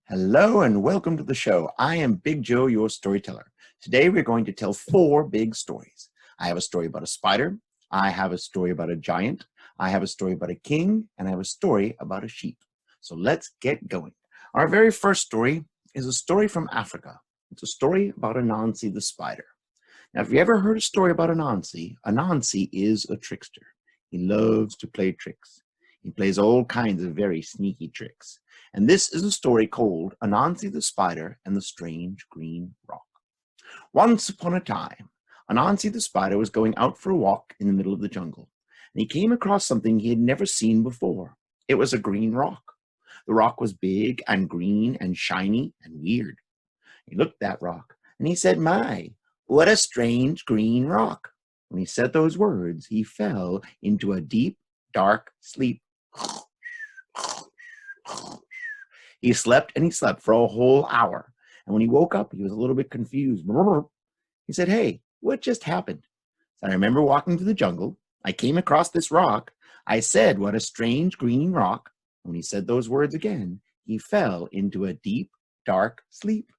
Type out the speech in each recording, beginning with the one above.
Hello and welcome to the show. I am Big Joe, your storyteller. Today we're going to tell 4 big stories. I have a story about a spider, I have a story about a giant, I have a story about a king, and I have a story about a sheep. So let's get going. Our very first story is a story from Africa. It's a story about Anansi the Spider. Now, if you ever heard a story about Anansi, Anansi is a trickster. He loves to play tricks. He plays all kinds of very sneaky tricks. And this is a story called Anansi the Spider and the Strange Green Rock. Once upon a time, Anansi the Spider was going out for a walk in the middle of the jungle, and he came across something he had never seen before. It was a green rock. The rock was big and green and shiny and weird. He looked at that rock, and he said, "My, what a strange green rock." When he said those words, he fell into a deep, dark sleep. He slept and he slept for a whole hour. And when he woke up, he was a little bit confused. He said, "Hey, what just happened?" So I remember walking to the jungle. I came across this rock. I said, "What a strange green rock." When he said those words again, he fell into a deep, dark sleep.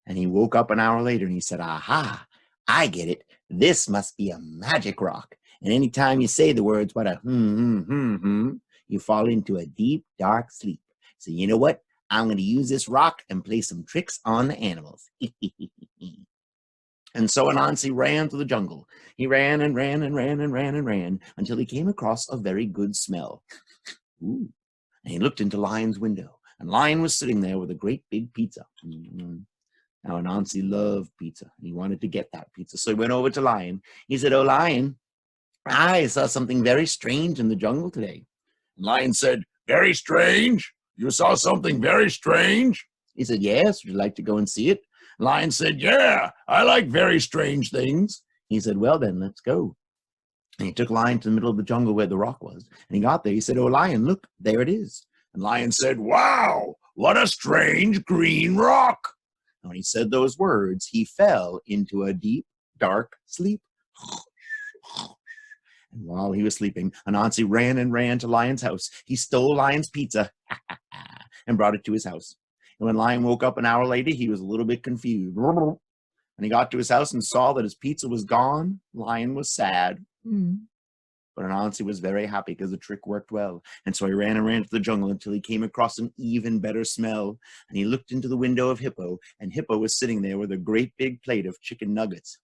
And he woke up an hour later and he said, "Aha, I get it. This must be a magic rock. And anytime you say the words, what a you fall into a deep, dark sleep. So you know what? I'm going to use this rock and play some tricks on the animals." And so Anansi ran to the jungle. He ran and ran and ran and ran and ran until he came across a very good smell. Ooh. And he looked into Lion's window. And Lion was sitting there with a great big pizza. Now, Anansi loved pizza. He wanted to get that pizza. So he went over to Lion. He said, "Oh, Lion, I saw something very strange in the jungle today." And Lion said, "Very strange? You saw something very strange?" He said, "Yes, would you like to go and see it?" Lion said, "Yeah, I like very strange things." He said, "Well then, let's go." And he took Lion to the middle of the jungle where the rock was. And he got there. He said, "Oh, Lion, look, there it is." And Lion said, "Wow, what a strange green rock." And when he said those words, he fell into a deep, dark sleep. And while he was sleeping, Anansi ran and ran to Lion's house. He stole Lion's pizza and brought it to his house. And when Lion woke up an hour later, he was a little bit confused. When he got to his house and saw that his pizza was gone, Lion was sad. But Anansi was very happy because the trick worked well. And so he ran and ran to the jungle until he came across an even better smell. And he looked into the window of Hippo, and Hippo was sitting there with a great big plate of chicken nuggets.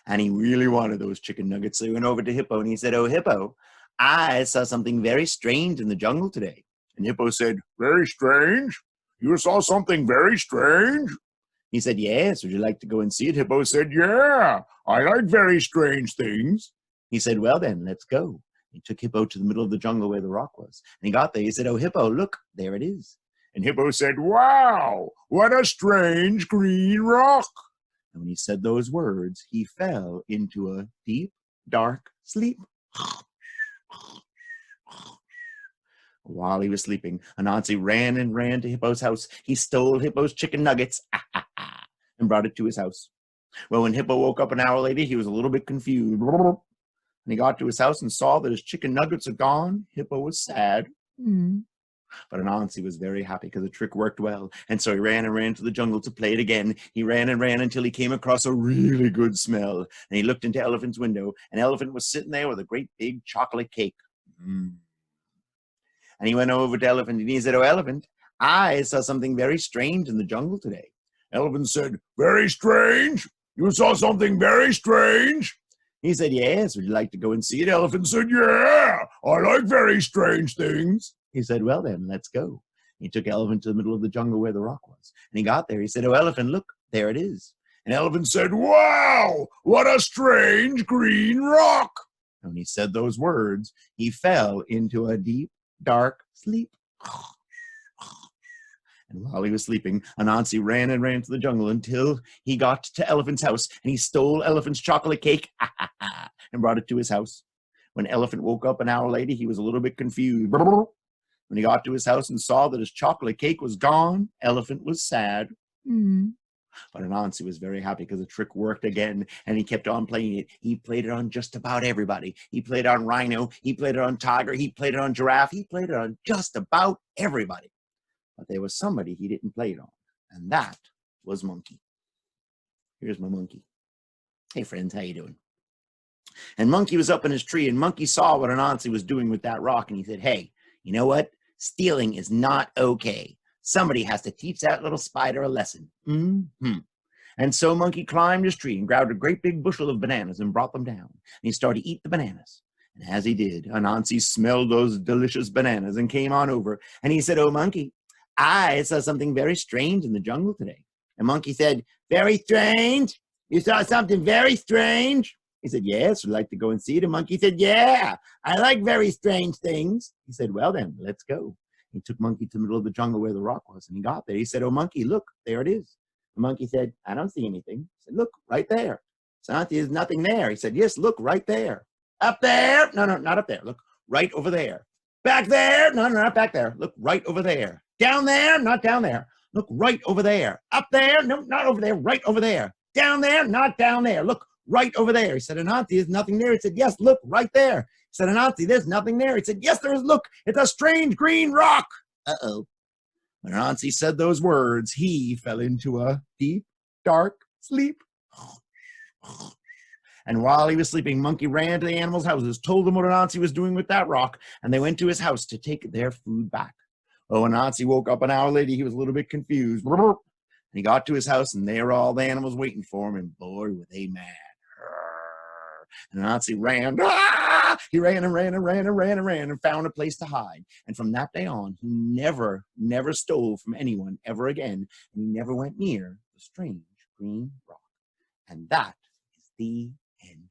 And he really wanted those chicken nuggets. So he went over to Hippo and he said, "Oh, Hippo, I saw something very strange in the jungle today." And Hippo said, "Very strange? You saw something very strange?" He said, "Yes, would you like to go and see it?" Hippo said, "Yeah, I like very strange things." He said, "Well then, let's go." He took Hippo to the middle of the jungle where the rock was. And he got there. He said, "Oh, Hippo, look, there it is." And Hippo said, "Wow, what a strange green rock." And when he said those words, he fell into a deep, dark sleep. While he was sleeping, Anansi ran and ran to Hippo's house. He stole Hippo's chicken nuggets and brought it to his house. Well, when Hippo woke up an hour later, he was a little bit confused. When he got to his house and saw that his chicken nuggets are gone, Hippo was sad. But Anansi was very happy because the trick worked well. And so he ran and ran to the jungle to play it again. He ran and ran until he came across a really good smell. And he looked into Elephant's window, and Elephant was sitting there with a great big chocolate cake. And he went over to Elephant and he said, "Oh, Elephant, I saw something very strange in the jungle today." Elephant said, "Very strange? You saw something very strange?" He said, "Yes, would you like to go and see it?" Elephant said, "Yeah, I like very strange things." He said, "Well then, let's go." He took Elephant to the middle of the jungle where the rock was. And he got there. He said, "Oh, Elephant, look, there it is." And Elephant said, "Wow, what a strange green rock." And when he said those words, he fell into a deep, dark sleep. And while he was sleeping, Anansi ran and ran to the jungle until he got to Elephant's house, and he stole Elephant's chocolate cake and brought it to his house. When Elephant woke up an hour later, he was a little bit confused. When he got to his house and saw that his chocolate cake was gone, Elephant was sad. But Anansi was very happy because the trick worked again, and he kept on playing it. He played it on just about everybody. He played it on rhino, he played it on tiger, he played it on giraffe, he played it on just about everybody. But there was somebody he didn't play it on, and that was Monkey. Here's my monkey. Hey friends, how you doing? And Monkey was up in his tree, and Monkey saw what Anansi was doing with that rock, and he said, hey, you know what? Stealing is not okay. Somebody has to teach that little spider a lesson. And so Monkey climbed his tree and grabbed a great big bushel of bananas and brought them down. And he started to eat the bananas. And as he did, Anansi smelled those delicious bananas and came on over. And he said, oh, Monkey, I saw something very strange in the jungle today. And Monkey said, very strange? You saw something very strange? He said, yes, would like to go and see it. And Monkey said, yeah, I like very strange things. He said, well then, let's go. He took Monkey to the middle of the jungle where the rock was, and he got there. He said, oh, Monkey, look, there it is. The monkey said, I don't see anything. He said, look, right there. So Auntie, there's nothing there. He said, yes, look, right there. Up there? No, not up there. Look, right over there. Back there? No, not back there. Look, right over there. Down there? Not down there. Look, right over there. Up there? No, not over there. Right over there. Down there? Not down there. Look, right over there. He said, Anansi, there's nothing there. He said, yes, look, right there. He said, Anansi, there's nothing there. He said, yes, there is. Look, it's a strange green rock. Uh-oh. When Anansi said those words, he fell into a deep, dark sleep. And while he was sleeping, Monkey ran to the animals' houses, told them what Anansi was doing with that rock, and they went to his house to take their food back. Oh, Anansi woke up an hour later. He was a little bit confused. And he got to his house, and there were all the animals waiting for him, and boy, were they mad. And Anansi ran. He ran and found a place to hide. And from that day on, he never stole from anyone ever again. And he never went near the strange green rock. And that is the end.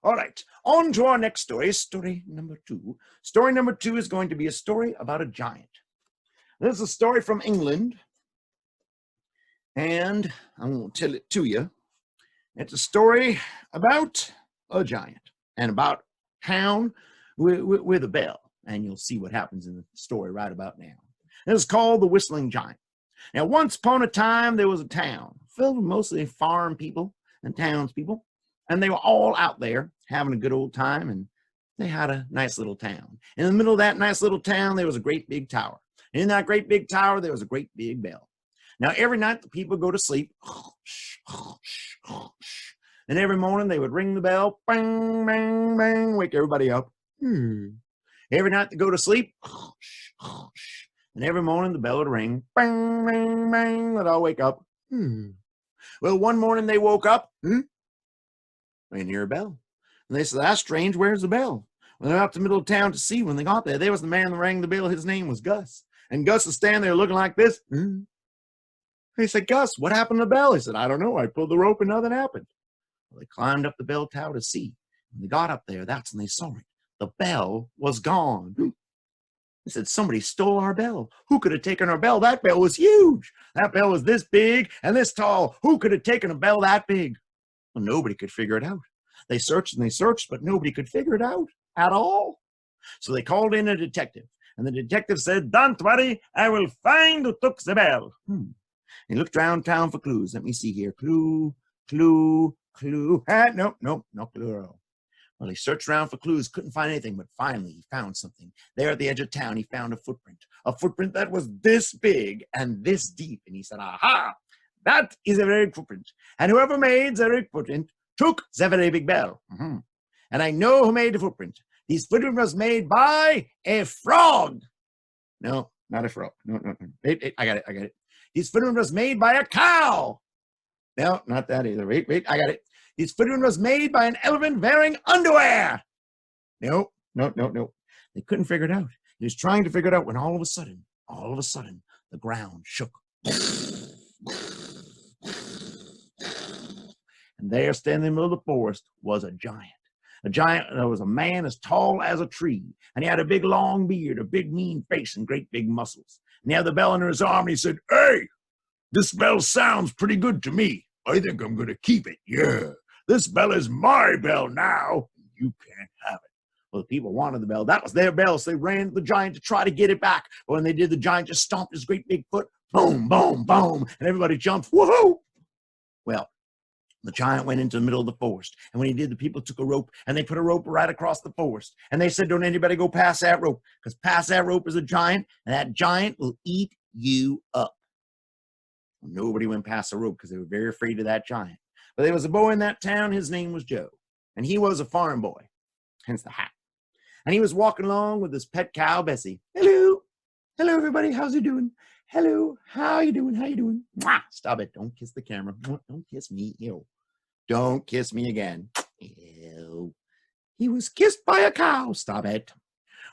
All right, on to our next story, story number 2. Story number 2 is going to be a story about a giant. This is a story from England, and I won't tell it to you. It's a story about a giant and about a town with a bell, and you'll see what happens in the story right about now. It's called The Whistling Giant. Now, once upon a time, there was a town filled with mostly farm people and townspeople, and they were all out there having a good old time, and they had a nice little town. In the middle of that nice little town, there was a great big tower. And in that great big tower, there was a great big bell. Now, every night, the people go to sleep, and every morning, they would ring the bell, bang, bang, bang, wake everybody up. Every night, they go to sleep, and every morning, the bell would ring, bang, bang, bang, they'd all wake up. Well, one morning, they woke up, they didn't hear a bell. And they said, that's strange, where's the bell? Well, they're out to the middle of town to see. When they got there was the man that rang the bell. His name was Gus. And Gus was standing there looking like this. They said, Gus, what happened to the bell? He said, I don't know. I pulled the rope and nothing happened. Well, they climbed up the bell tower to see. When they got up there, that's when they saw it. The bell was gone. They said, somebody stole our bell. Who could have taken our bell? That bell was huge. That bell was this big and this tall. Who could have taken a bell that big? Well, nobody could figure it out. They searched and they searched, but nobody could figure it out at all. So they called in a detective. And the detective said, don't worry, I will find who took the bell. He looked around town for clues. Let me see here. Clue. No clue at all. Well, he searched around for clues, couldn't find anything, but finally he found something. There at the edge of town, he found a footprint that was this big and this deep. And he said, aha, that is a very big footprint. And whoever made the very footprint took the very big bell. And I know who made the footprint. This footprint was made by a frog. No, not a frog. No. I got it. This footprint was made by a cow. No, not that either. Wait, I got it. This footprint was made by an elephant wearing underwear. No. They couldn't figure it out. He was trying to figure it out when all of a sudden, the ground shook. And there, standing in the middle of the forest, was a giant. A giant that was a man as tall as a tree. And he had a big long beard, a big mean face, and great big muscles. And he had the bell under his arm, and he said, hey, this bell sounds pretty good to me. I think I'm going to keep it. Yeah, this bell is my bell now. You can't have it. Well, the people wanted the bell. That was their bell, so they ran to the giant to try to get it back. But when they did, the giant just stomped his great big foot Boom, boom, boom. And everybody jumped. Woohoo! Well, the giant went into the middle of the forest. And when he did, the people took a rope and they put a rope right across the forest. And they said, don't anybody go past that rope, because past that rope is a giant, and that giant will eat you up. Well, nobody went past the rope because they were very afraid of that giant. But there was a boy in that town. His name was Joe. And he was a farm boy, hence the hat. And he was walking along with his pet cow, Bessie. Hello. Hello, everybody. How's it doing? Hello. How you doing? How you doing? Mwah! Stop it. Don't kiss the camera. Don't kiss me. Ew. Don't kiss me again. Ew. He was kissed by a cow. Stop it.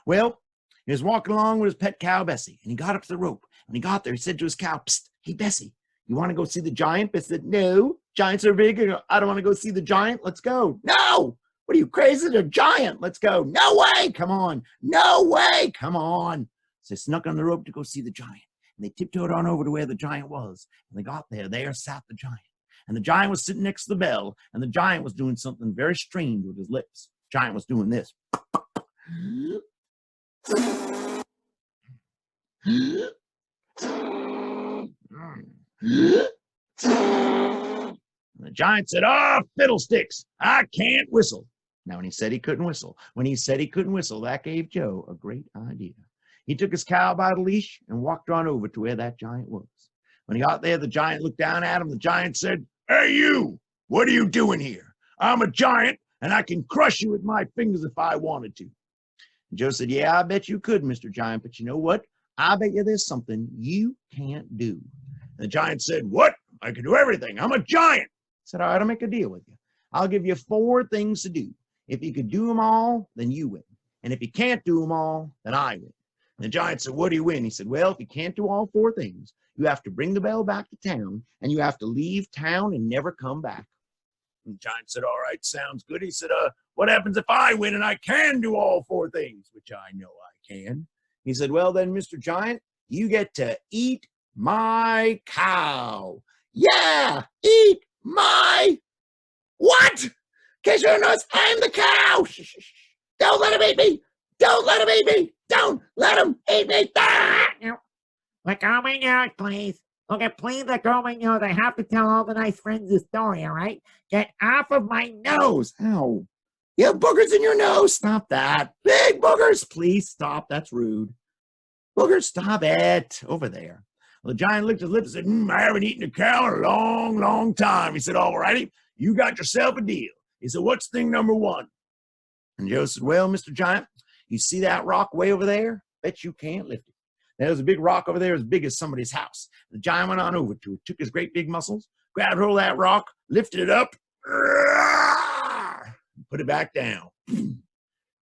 Well, he was walking along with his pet cow, Bessie, and he got up to the rope. When he got there, he said to his cow, psst, hey, Bessie, you want to go see the giant? Bessie said, no, giants are big. I don't want to go see the giant. Let's go. No. What are you, crazy? The giant. Let's go. No way. Come on. No way. Come on. So they snuck on the rope to go see the giant. And they tiptoed on over to where the giant was. And they got there. There sat the giant. And the giant was sitting next to the bell. And the giant was doing something very strange with his lips. The giant was doing this. The giant said, oh, fiddlesticks, I can't whistle. Now, when he said he couldn't whistle, that gave Joe a great idea. He took his cow by the leash and walked on over to where that giant was. When he got there, the giant looked down at him. The giant said, hey, you, what are you doing here? I'm a giant, and I can crush you with my fingers if I wanted to. And Joe said, yeah, I bet you could, Mr. Giant, but you know what? I bet you there's something you can't do. And the giant said, what? I can do everything. I'm a giant. He said, all right, I'll make a deal with you. I'll give you 4 things to do. If you could do them all, then you win. And if you can't do them all, then I win. And the giant said, what do you win? He said, well, if you can't do all 4 things, you have to bring the bell back to town, and you have to leave town and never come back. And the giant said, all right, sounds good. He said, what happens if I win and I can do all 4 things, which I know I can? He said, well, then, Mr. Giant, you get to eat my cow. Yeah, eat my what? In case you don't know, I'm the cow. Shh, shh, shh. Don't let him eat me. Don't let him eat me. Don't let him eat me. Ah! Let go of my nose, please. Okay, please let go of my nose. I have to tell all the nice friends the story, all right? Get off of my nose. Ow. You have boogers in your nose. Stop that. Big boogers. Please stop. That's rude. Boogers, stop it. Over there. Well, the giant licked his lips and said, I haven't eaten a cow in a long, long time. He said, all righty, you got yourself a deal. He said, what's thing number 1? And Joe said, well, Mr. Giant, you see that rock way over there? Bet you can't lift it. There's a big rock over there as big as somebody's house. The giant went on over to it, took his great big muscles, grabbed hold of that rock, lifted it up, and put it back down.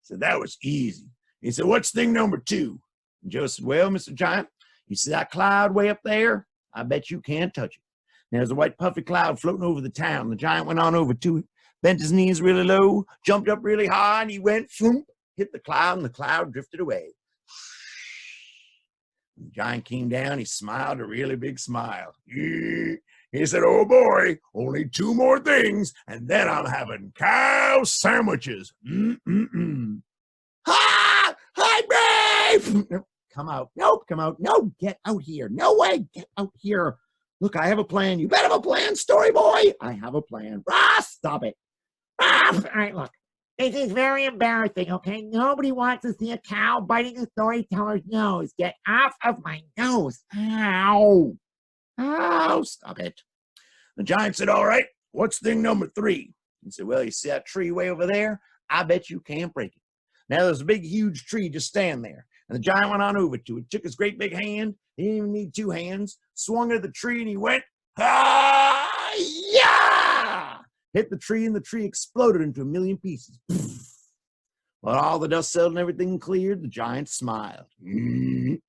So that was easy. He said, what's thing number 2? And Joe said, well, Mr. Giant, you see that cloud way up there? I bet you can't touch it. There's a white puffy cloud floating over the town. The giant went on over to it, bent his knees really low, jumped up really high, and he went, floop, hit the cloud, and the cloud drifted away. The giant came down. He smiled a really big smile. He said, oh, boy, only 2 more things, and then I'm having cow sandwiches. Ha! Hi, brave! Come out. Nope, come out. No, get out here. No way. Get out here. Look, I have a plan. You better have a plan, story boy. I have a plan. Stop it. All right, look. This is very embarrassing, okay? Nobody wants to see a cow biting a storyteller's nose. Get off of my nose. Ow. Ow. Stop it. The giant said, all right, what's thing number 3? He said, well, you see that tree way over there? I bet you can't break it. Now, there's a big, huge tree just standing there. And the giant went on over to it, took his great big hand. He didn't even need 2 hands. Swung at the tree, and he went, yeah! Hit the tree, and the tree exploded into a million pieces. When all the dust settled and everything cleared, the giant smiled. He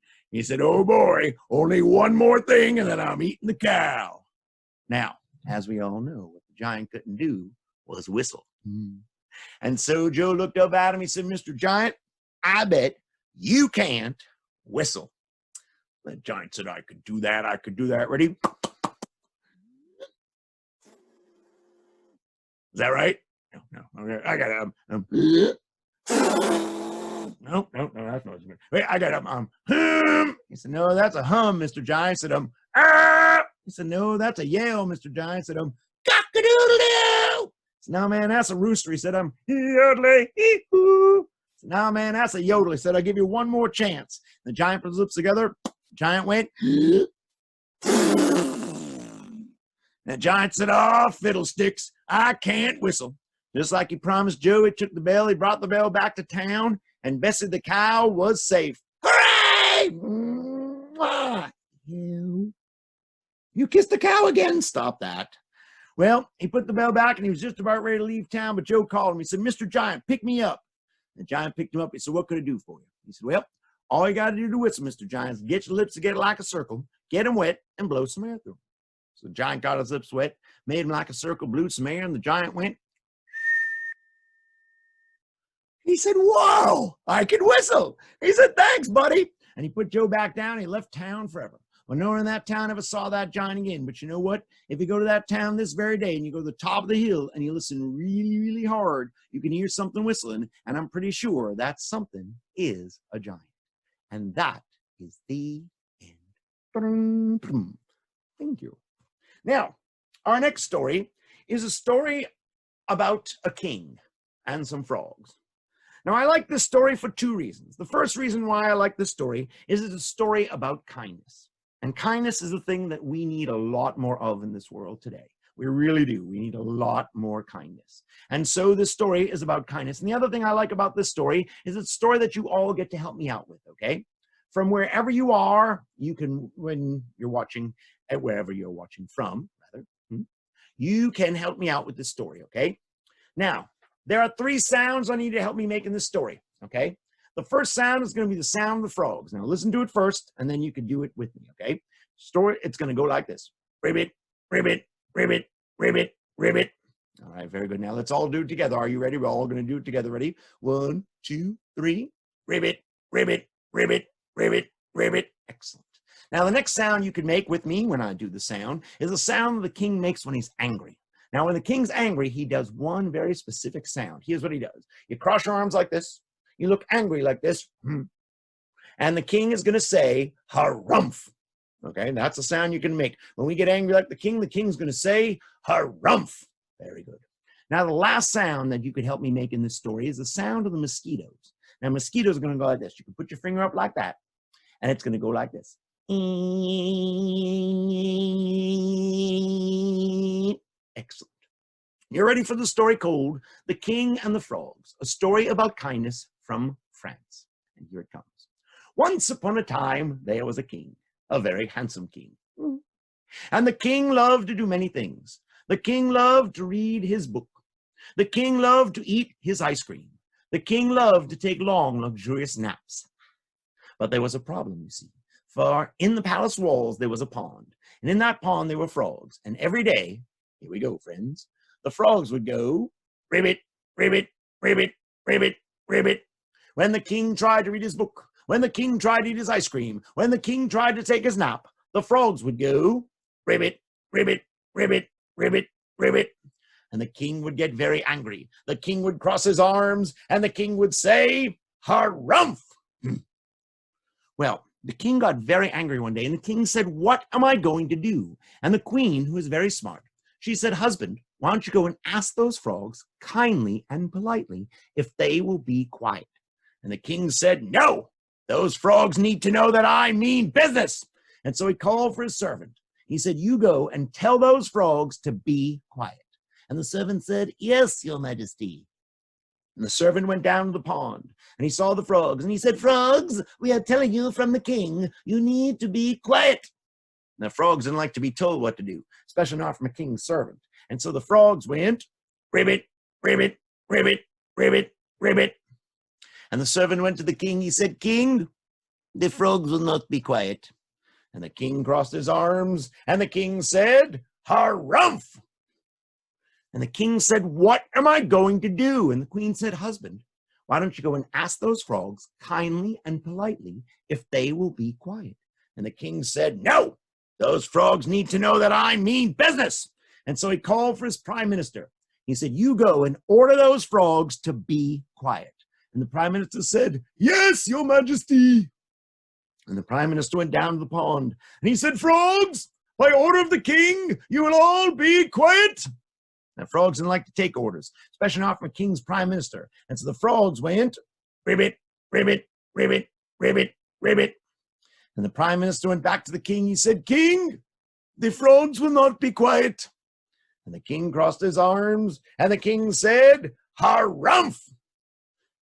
said, oh, boy, only 1 more thing, and then I'm eating the cow. Now, as we all know, what the giant couldn't do was whistle. And so Joe looked up at him. He said, Mr. Giant, I bet you can't whistle. The giant said, I could do that. I could do that. Ready? Is that right? No. Okay, I got it. No, that's not it. Wait, I got a hum. He said, no, that's a hum, Mr. Giant. I said, ah. He said, no, that's a yell, Mr. Giant. I said, cock-a-doodle-doo. No, man, that's a rooster. He said, yodeling, hee-hoo. No, man, that's a yodel. He said, I'll give you one more chance. The giant put his lips together. Giant went. The giant said, oh, fiddlesticks, I can't whistle. Just like he promised Joe, he took the bell, he brought the bell back to town, and Bessie the cow was safe. Hooray! Mwah! You kissed the cow again. Stop that. Well, he put the bell back, and he was just about ready to leave town, but Joe called him. He said, Mr. Giant, pick me up. The giant picked him up. He said, what could I do for you? He said, well, all you got to do to whistle, Mr. Giant, is get your lips together like a circle, get them wet, and blow some air through them. So the giant got his lips wet, made them like a circle, blew some air, and the giant went. He said, whoa, I can whistle. He said, thanks, buddy. And he put Joe back down, and he left town forever. Well, no one in that town ever saw that giant again. But you know what? If you go to that town this very day and you go to the top of the hill and you listen really, really hard, you can hear something whistling. And I'm pretty sure that something is a giant. And that is the end. Thank you. Now, our next story is a story about a king and some frogs. Now, I like this story for two reasons. The first reason why I like this story is it's a story about kindness. And kindness is a thing that we need a lot more of in this world today. We really do. We need a lot more kindness. And so this story is about kindness. And the other thing I like about this story is it's a story that you all get to help me out with, okay? From wherever you are, you can, when you're watching, at wherever you're watching from, rather, you can help me out with this story, okay? Now, there are 3 sounds I need to help me make in this story, okay? The first sound is going to be the sound of the frogs. Now, listen to it first, and then you can do it with me, okay? Story, it's going to go like this. Ribbit, ribbit, ribbit, ribbit, ribbit. All right, very good. Now, let's all do it together. Are you ready? We're all going to do it together. Ready? 1, 2, 3. Ribbit, ribbit, ribbit, ribbit, ribbit. Excellent. Now, the next sound you can make with me when I do the sound is the sound the king makes when he's angry. Now, when the king's angry, he does one very specific sound. Here's what he does. You cross your arms like this. You look angry like this. And the king is going to say, harumph. Okay, that's a sound you can make. When we get angry like the king's going to say, harumph. Very good. Now, the last sound that you could help me make in this story is the sound of the mosquitoes. Now, mosquitoes are going to go like this. You can put your finger up like that, and it's going to go like this. Excellent. You're ready for the story called The King and the Frogs, a story about kindness from France. And here it comes. Once upon a time, there was a king, a very handsome king. And the king loved to do many things. The king loved to read his book. The king loved to eat his ice cream. The king loved to take long, luxurious naps. But there was a problem, you see. For in the palace walls, there was a pond. And in that pond, there were frogs. And every day, here we go, friends, the frogs would go, ribbit, ribbit, ribbit, ribbit, ribbit. When the king tried to read his book, when the king tried to eat his ice cream, when the king tried to take his nap, the frogs would go, ribbit, ribbit, ribbit, ribbit, ribbit. And the king would get very angry. The king would cross his arms, and the king would say, harumph. Well, the king got very angry one day, and the king said, what am I going to do? And the queen, who was very smart, she said, husband, why don't you go and ask those frogs kindly and politely if they will be quiet? And the king said, no, those frogs need to know that I mean business. And so he called for his servant. He said, you go and tell those frogs to be quiet. And the servant said, yes, your majesty. And the servant went down to the pond, and he saw the frogs, and he said, frogs, we are telling you from the king, you need to be quiet. Now, frogs didn't like to be told what to do, especially not from a king's servant. And so the frogs went, ribbit, ribbit, ribbit, ribbit, ribbit. And the servant went to the king. He said, king, the frogs will not be quiet. And the king crossed his arms, and the king said, harumph. And the king said, what am I going to do? And the queen said, husband, why don't you go and ask those frogs kindly and politely if they will be quiet? And the king said, no, those frogs need to know that I mean business. And so he called for his prime minister. He said, you go and order those frogs to be quiet. And the prime minister said, "Yes, your majesty." And the prime minister went down to the pond, and he said, "Frogs, by order of the king, you will all be quiet." Now, frogs didn't like to take orders, especially not from a king's prime minister. And so the frogs went, "Ribbit, ribbit, ribbit, ribbit, ribbit." And the prime minister went back to the king. He said, "King, the frogs will not be quiet." And the king crossed his arms, and the king said, "Harumph!"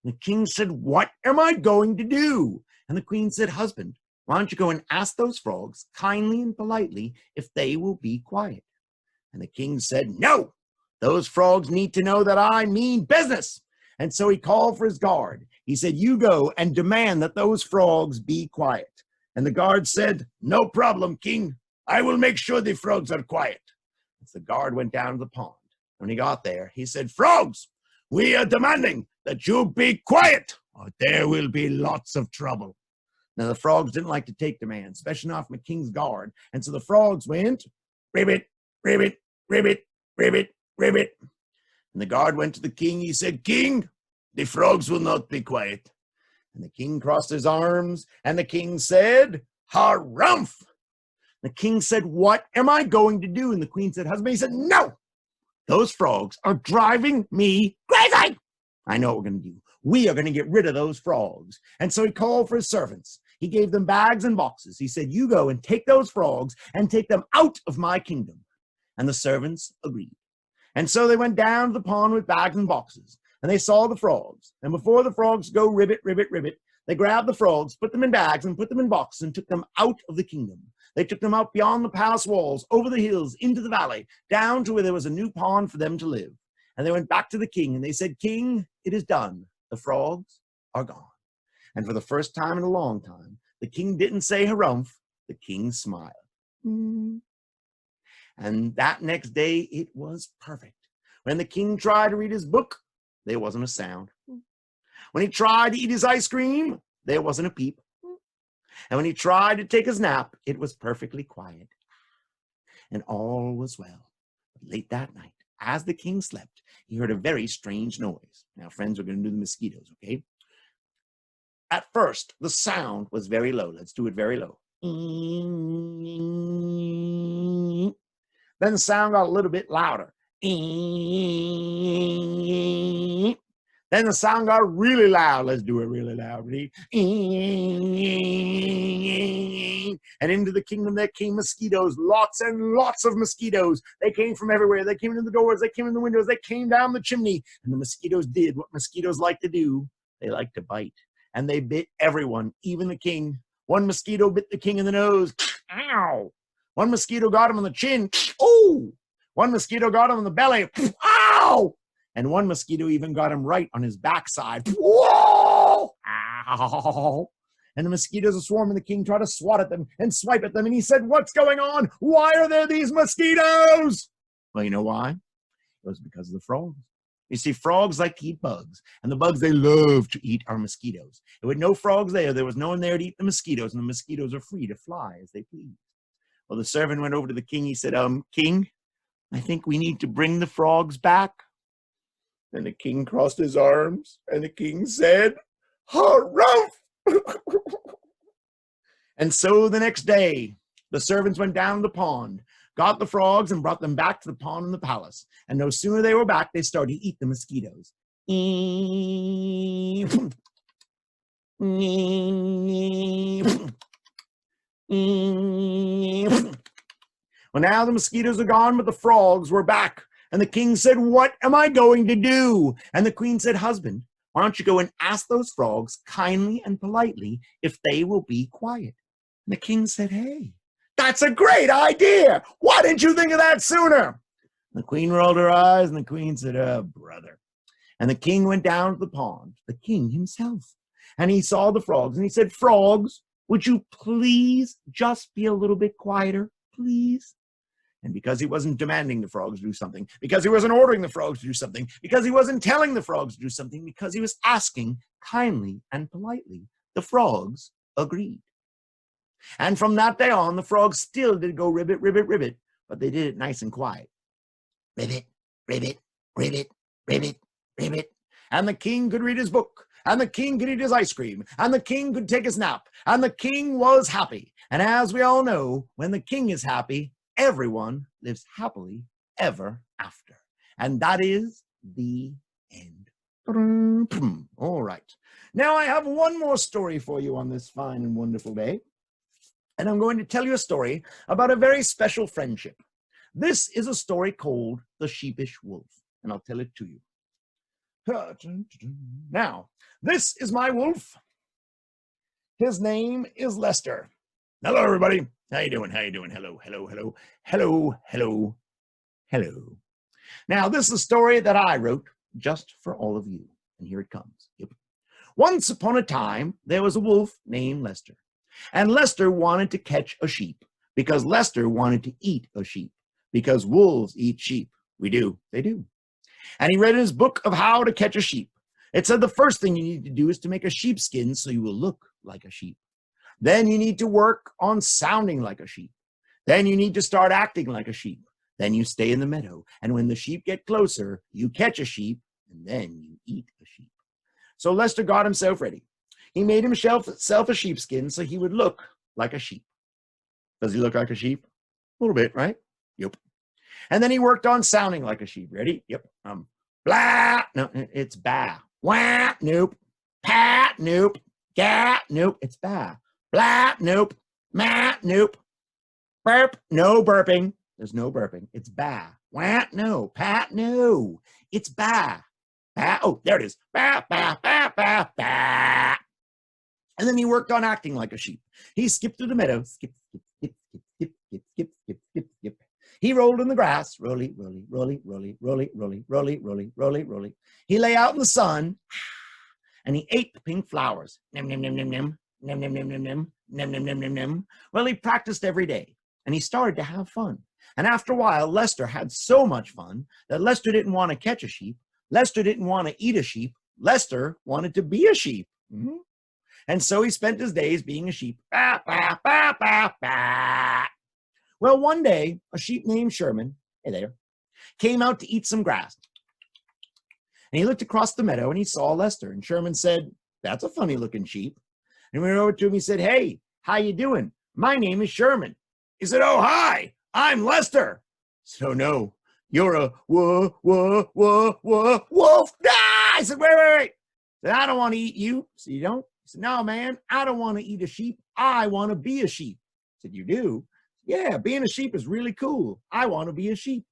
The king said, "What am I going to do?" And the queen said, "Husband, why don't you go and ask those frogs kindly and politely if they will be quiet?" And the king said, "No, those frogs need to know that I mean business." And so he called for his guard. He said, "You go and demand that those frogs be quiet." And the guard said, "No problem, king. I will make sure the frogs are quiet." As the guard went down to the pond, when he got there, he said, "Frogs, we are demanding that you be quiet, or there will be lots of trouble." Now, the frogs didn't like to take demands, especially not from a king's guard. And so the frogs went, "Ribbit, ribbit, ribbit, ribbit, ribbit." And the guard went to the king. He said, "King, the frogs will not be quiet." And the king crossed his arms, and the king said, "Harumph!" The king said, "What am I going to do?" And the queen said, "Husband." He said, "No, those frogs are driving me crazy. I know what we're going to do. We are going to get rid of those frogs." And so he called for his servants. He gave them bags and boxes. He said, "You go and take those frogs and take them out of my kingdom." And the servants agreed. And so they went down to the pond with bags and boxes, and they saw the frogs. And before the frogs go ribbit, ribbit, ribbit, they grabbed the frogs, put them in bags, and put them in boxes, and took them out of the kingdom. They took them out beyond the palace walls, over the hills, into the valley, down to where there was a new pond for them to live. And they went back to the king, and they said, "King, it is done. The frogs are gone." And for the first time in a long time, the king didn't say harumph, the king smiled. And that next day, it was perfect. When the king tried to read his book, there wasn't a sound. When he tried to eat his ice cream, there wasn't a peep. And when he tried to take his nap, it was perfectly quiet. And all was well. But late that night, as the king slept, he heard a very strange noise. Now, friends, we're going to do the mosquitoes, okay? At first, the sound was very low. Let's do it very low. Then the sound got a little bit louder. Then the sound got really loud. Let's do it really loud. And into the kingdom there came mosquitoes, lots and lots of mosquitoes. They came from everywhere. They came in the doors. They came in the windows. They came down the chimney. And the mosquitoes did what mosquitoes like to do. They like to bite. And they bit everyone, even the king. One mosquito bit the king in the nose. Ow! One mosquito got him on the chin. Oh! One mosquito got him on the belly. Ow! And one mosquito even got him right on his backside. Whoa! Ow! And the mosquitoes are swarming. The king tried to swat at them and swipe at them. And he said, "What's going on? Why are there these mosquitoes?" Well, you know why? It was because of the frogs. You see, frogs like to eat bugs. And the bugs they love to eat are mosquitoes. And with no frogs there was no one there to eat the mosquitoes. And the mosquitoes are free to fly as they please. Well, the servant went over to the king. He said, "King, I think we need to bring the frogs back." And the king crossed his arms, and the king said, "Harumph!" And so the next day, the servants went down to the pond, got the frogs, and brought them back to the pond in the palace. And no sooner they were back, they started to eat the mosquitoes. Well, now the mosquitoes are gone, but the frogs were back. And the king said, "What am I going to do?" And the queen said, "Husband, why don't you go and ask those frogs kindly and politely if they will be quiet?" And the king said, "Hey, that's a great idea. Why didn't you think of that sooner?" And the queen rolled her eyes, and the queen said, "Oh, brother." And the king went down to the pond, the king himself. And he saw the frogs, and he said, "Frogs, would you please just be a little bit quieter, please?" And because he wasn't demanding the frogs do something, because he wasn't ordering the frogs to do something, because he wasn't telling the frogs to do something, because he was asking kindly and politely, the frogs agreed. And from that day on, the frogs still did go ribbit, ribbit, ribbit, but they did it nice and quiet. Ribbit, ribbit, ribbit, ribbit, ribbit. And the king could read his book, and the king could eat his ice cream, and the king could take his nap, and the king was happy. And as we all know, when the king is happy, everyone lives happily ever after. And that is the end. All right. Now I have one more story for you on this fine and wonderful day. And I'm going to tell you a story about a very special friendship. This is a story called The Sheepish Wolf, and I'll tell it to you. Now, this is my wolf. His name is Lester. Hello, everybody. How you doing? How you doing? Hello, hello, hello, hello, hello, hello. Now, this is a story that I wrote just for all of you, and here it comes. Yep. Once upon a time, there was a wolf named Lester, and Lester wanted to catch a sheep because Lester wanted to eat a sheep because wolves eat sheep. We do. They do. And he read in his book of how to catch a sheep. It said the first thing you need to do is to make a sheepskin so you will look like a sheep. Then you need to work on sounding like a sheep. Then you need to start acting like a sheep. Then you stay in the meadow. And when the sheep get closer, you catch a sheep, and then you eat a sheep. So Lester got himself ready. He made himself a sheepskin so he would look like a sheep. Does he look like a sheep? A little bit, right? Yep. And then he worked on sounding like a sheep. Ready? Yep. Blah. No, it's ba. Wah. Nope. Pat. Nope. Gat. Nope. It's ba. Blah. Nope. Ma. Nope. Burp. No burping. There's no burping. It's ba. Wah. No. Pat. No. It's ba. Ba. Oh, there it is. Ba. Ba. Ba. Ba. Ba. And then he worked on acting like a sheep. He skipped through the meadow. Skip, skip, skip, skip, skip, skip, skip, skip, skip, skip. He rolled in the grass. Rolly, rolly, rolly, rolly, rolly, rolly, rolly, rolly, rolly, rolly. He lay out in the sun, and he ate the pink flowers. Nem, nem, nem, nem, nem. Nem, nem, nem, nem, nem. Nem, nem, nem, nem, nem. Well, he practiced every day, and he started to have fun. And after a while, Lester had so much fun that Lester didn't want to catch a sheep. Lester didn't want to eat a sheep. Lester wanted to be a sheep. Mm-hmm. And so he spent his days being a sheep. Bah, bah, bah, bah, bah. Well, one day, a sheep named Sherman, hey there, came out to eat some grass. And he looked across the meadow and he saw Lester. And Sherman said, "That's a funny looking sheep." And he went over to him. He said, "Hey, how you doing? My name is Sherman." He said, "Oh, hi, I'm Lester." So no, you're a wolf. Ah! I said, wait. I said, "I don't want to eat you." So you don't? He said, "No, man, I don't want to eat a sheep. I want to be a sheep." I said, "You do?" "Yeah, being a sheep is really cool. I want to be a sheep."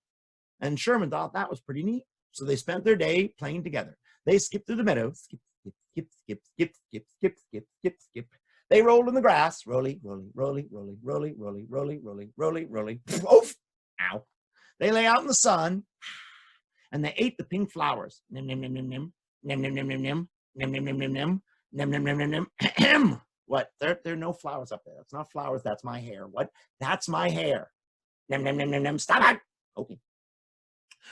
And Sherman thought that was pretty neat. So they spent their day playing together. They skipped through the meadow. Skip, skip, skip, skip, skip, skip, skip, skip, skip, skip. They rolled in the grass. Rolly, rolly, rolly, rolly, rolly, rolly, rolly, rolly, rolly, rolly. Oof! Ow. They lay out in the sun, and they ate the pink flowers. Nim, nim, nim, nim, nim. Nim, nim, nim, nim, nim. Nim, nim, nim, nim, nim. Nim, nim, nim, nim, nim. What? There are no flowers up there. That's not flowers. That's my hair. What? That's my hair. Nem, nem, nem, nem, nem. Stop it. Okay.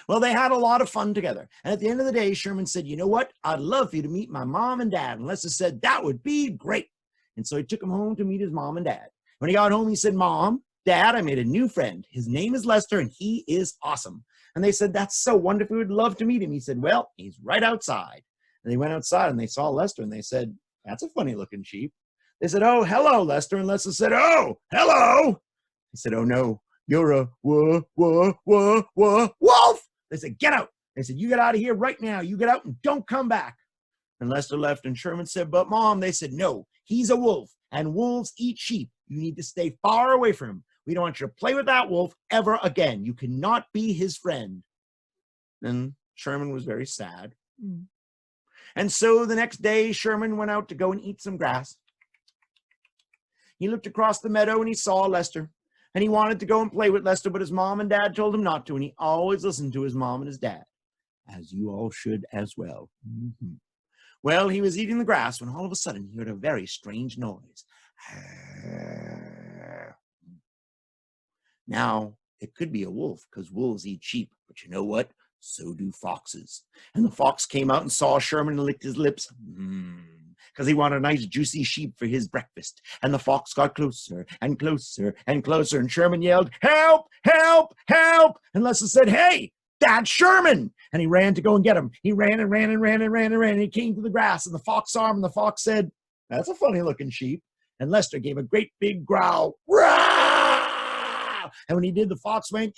Well, they had a lot of fun together. And at the end of the day, Sherman said, "You know what? I'd love for you to meet my mom and dad." And Lester said, "That would be great." And so he took him home to meet his mom and dad. When he got home, he said, "Mom, Dad, I made a new friend. His name is Lester, and he is awesome." And they said, "That's so wonderful. We'd love to meet him." He said, "Well, he's right outside." And they went outside, and they saw Lester, and they said, "That's a funny-looking sheep." They said, "Oh, hello, Lester." And Lester said, "Oh, hello." He said, "Oh, no, you're a wolf." They said, "Get out." They said, "You get out of here right now. You get out and don't come back." And Lester left, and Sherman said, "But, Mom," they said, "No, he's a wolf, and wolves eat sheep. You need to stay far away from him. We don't want you to play with that wolf ever again. You cannot be his friend." And Sherman was very sad. And so the next day, Sherman went out to go and eat some grass. He looked across the meadow and he saw Lester. And he wanted to go and play with Lester, but his mom and dad told him not to. And he always listened to his mom and his dad, as you all should as well. Well, he was eating the grass when all of a sudden he heard a very strange noise. Now, it could be a wolf because wolves eat sheep, but you know what? So do foxes. And the fox came out and saw Sherman and licked his lips because he wanted a nice juicy sheep for his breakfast. And the fox got closer and closer and closer, and Sherman yelled, "Help, help, help." And Lester said, "Hey, that's Sherman." and he ran to go and get him. He ran and ran and ran and ran and ran, and he came to the grass, and the fox saw him, and the fox said, "That's a funny-looking sheep." And Lester gave a great big growl. Rah! And when he did, the fox went,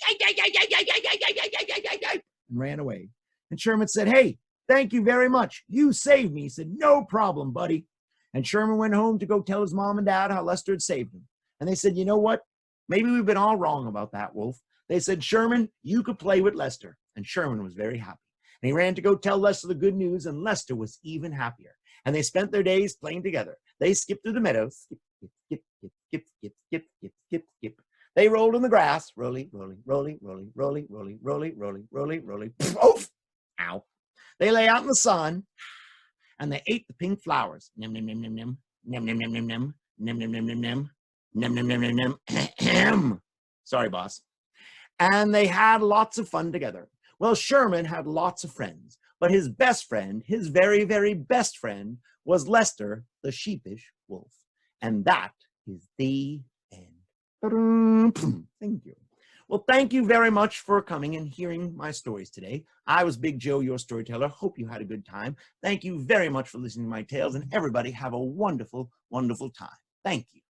and ran away. And Sherman said, "Hey, thank you very much. You saved me." He said, "No problem, buddy." And Sherman went home to go tell his mom and dad how Lester had saved him. And they said, "You know what? Maybe we've been all wrong about that, Wolf." They said, "Sherman, you could play with Lester." And Sherman was very happy. And he ran to go tell Lester the good news, and Lester was even happier. And they spent their days playing together. They skipped through the meadows. Skip, skip, skip, skip, skip, skip, skip, skip, skip. They rolled in the grass. Rolly, rolly, rolly, rolly, rolly, rolly, rolly, rolly, rolly, rolly. Poof! Ow. They lay out in the sun, and they ate the pink flowers. Nem, nem, nem, nem, nem. Nem, nem, nem, nem, nem. Nem, nem, nem, nem, nem. Nem, nem, nem, nem, nem. Sorry, boss. And they had lots of fun together. Well, Sherman had lots of friends, but his best friend, his very, very best friend, was Lester the Sheepish Wolf. And that is the end. Thank you. Well, thank you very much for coming and hearing my stories today. I was Big Joe, your storyteller. Hope you had a good time. Thank you very much for listening to my tales, and everybody have a wonderful, wonderful time. Thank you.